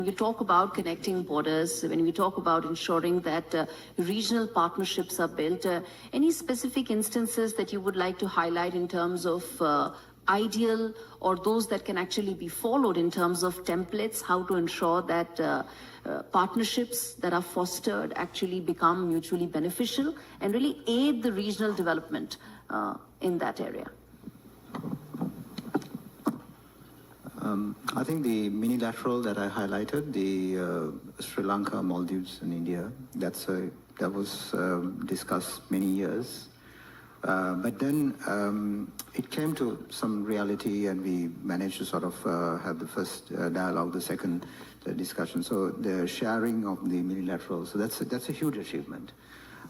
We talk about connecting borders, when we talk about ensuring that regional partnerships are built, any specific instances that you would like to highlight in terms of ideal or those that can actually be followed in terms of templates, how to ensure that partnerships that are fostered actually become mutually beneficial and really aid the regional development in that area? I think the minilateral that I highlighted, the Sri Lanka, Maldives and India, that was discussed many years. But then it came to some reality and we managed to sort of have the first dialogue, the second discussion. So the sharing of the minilaterals, so that's a huge achievement.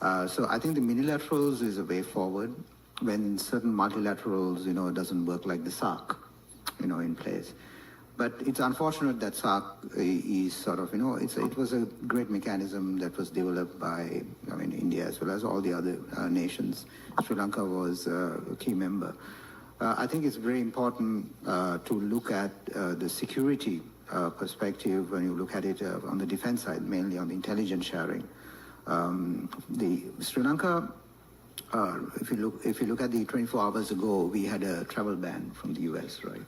So I think the minilaterals is a way forward when certain multilaterals, doesn't work like the SARC, in place. But it's unfortunate that SARC is sort of, it was a great mechanism that was developed by, India as well as all the other nations. Sri Lanka was a key member. I think it's very important to look at the security perspective when you look at it on the defense side, mainly on the intelligence sharing. The Sri Lanka, if you look at the 24 hours ago, we had a travel ban from the US, right?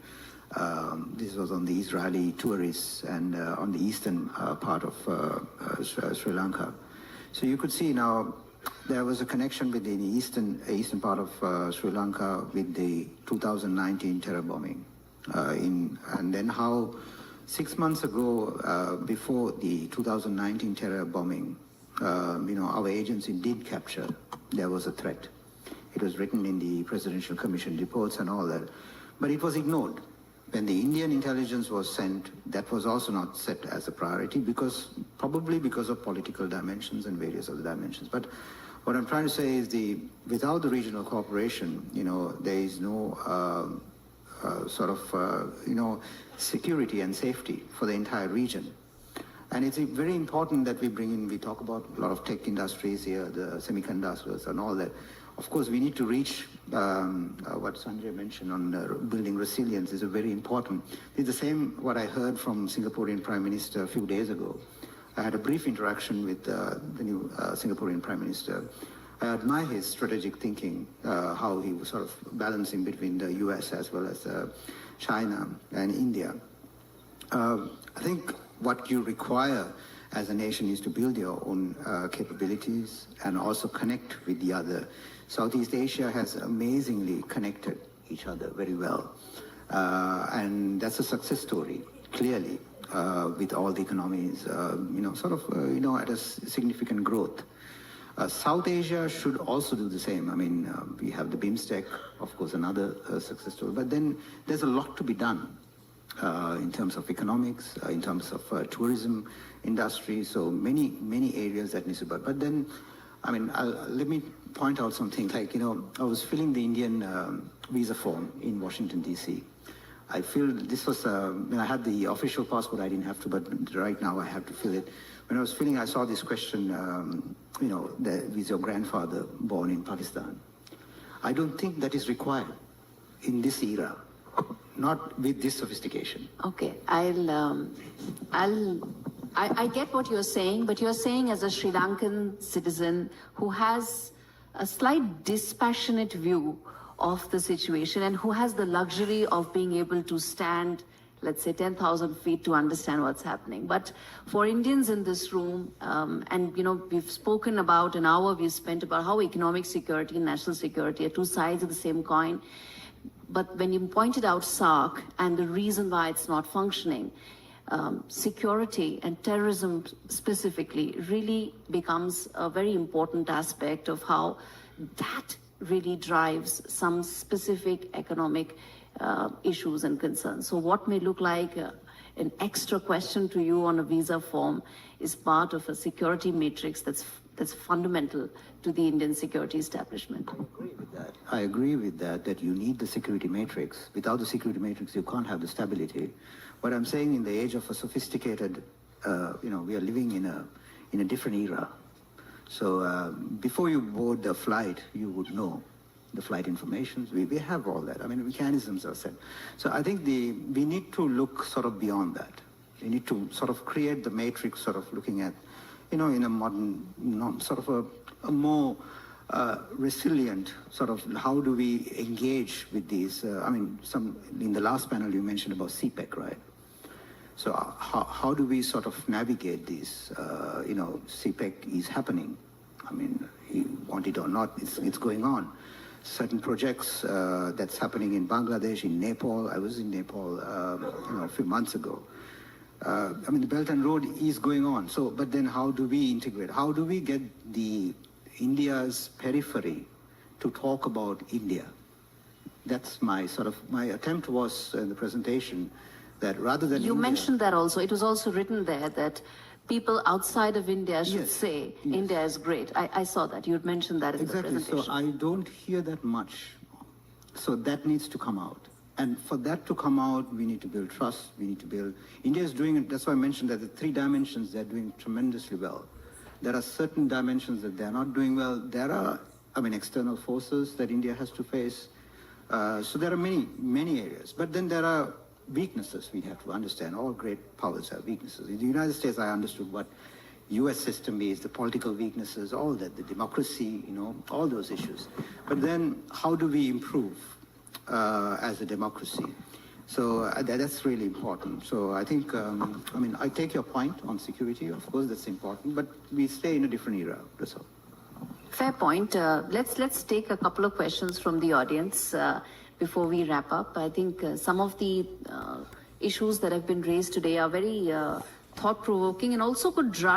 This was on the Israeli tourists and on the eastern part of Sri Lanka. So you could see now there was a connection between the eastern part of Sri Lanka with the 2019 terror bombing. And then how 6 months ago, before the 2019 terror bombing, our agency did capture there was a threat. It was written in the Presidential Commission reports and all that, but it was ignored. When the Indian intelligence was sent, that was also not set as a priority probably because of political dimensions and various other dimensions. But what I'm trying to say is without the regional cooperation, there is no security and safety for the entire region. And it's very important that we talk about a lot of tech industries here, the semiconductors and all that. Of course, we need to reach what Sanjeev mentioned on building resilience is very important. It's the same what I heard from Singaporean Prime Minister a few days ago. I had a brief interaction with the new Singaporean Prime Minister. I admire his strategic thinking, how he was sort of balancing between the US as well as China and India. I think what you require as a nation is to build your own capabilities and also connect with the other. Southeast Asia has amazingly connected each other very well. And that's a success story, clearly, with all the economies, at a significant growth. South Asia should also do the same. We have the BIMSTEC, of course, another success story. But then there's a lot to be done in terms of economics, in terms of tourism industry. So many areas that need to be. But then, let me point out something. I was filling the Indian visa form in Washington, D.C. I feel this was, when I had the official passport, I didn't have to, but right now I have to fill it. When I was filling, I saw this question, is your grandfather born in Pakistan? I don't think that is required in this era, not with this sophistication. Okay, I get what you're saying, but you're saying as a Sri Lankan citizen who has a slight dispassionate view of the situation and who has the luxury of being able to stand, let's say, 10,000 feet to understand what's happening. But for Indians in this room, and we've spoken about an hour we've spent about how economic security and national security are two sides of the same coin. But when you pointed out SARC and the reason why it's not functioning, security and terrorism specifically really becomes a very important aspect of how that really drives some specific economic issues and concerns. So what may look like an extra question to you on a visa form is part of a security matrix that's fundamental to the Indian security establishment. I agree with that you need the security matrix. Without the security matrix, you can't have the stability. What I'm saying, in the age of a sophisticated, we are living in a different era. So before you board the flight, you would know the flight information. We have all that. Mechanisms are set. So I think we need to look sort of beyond that. You need to sort of create the matrix, sort of looking at, in a modern, sort of a more resilient sort of, how do we engage with these? In the last panel you mentioned about CPEC, right? So how do we sort of navigate these? CPEC is happening. You want it or not, it's going on. Certain projects that's happening in Bangladesh, in Nepal. I was in Nepal, a few months ago. The Belt and Road is going on. So, but then how do we integrate? How do we get India's periphery to talk about India? That's my attempt was in the presentation, that rather than You India, mentioned that also. It was also written there that people outside of India should say India is great. I saw that. You had mentioned that in the presentation. So I don't hear that much. So that needs to come out. And for that to come out, we need to build trust. We need to build... India is doing it. That's why I mentioned that the 3 dimensions, they're doing tremendously well. There are certain dimensions that they're not doing well. There are, external forces that India has to face. So there are many, many areas. But then there are weaknesses we have to understand. All great powers have weaknesses. In the United States, I understood what US system is, the political weaknesses, all that, the democracy, all those issues. But then how do we improve as a democracy? So that's really important. So I think, I take your point on security. Of course, that's important, but we stay in a different era. That's all. Fair point. Let's take a couple of questions from the audience before we wrap up. I think some of the issues that have been raised today are very thought-provoking and also could drive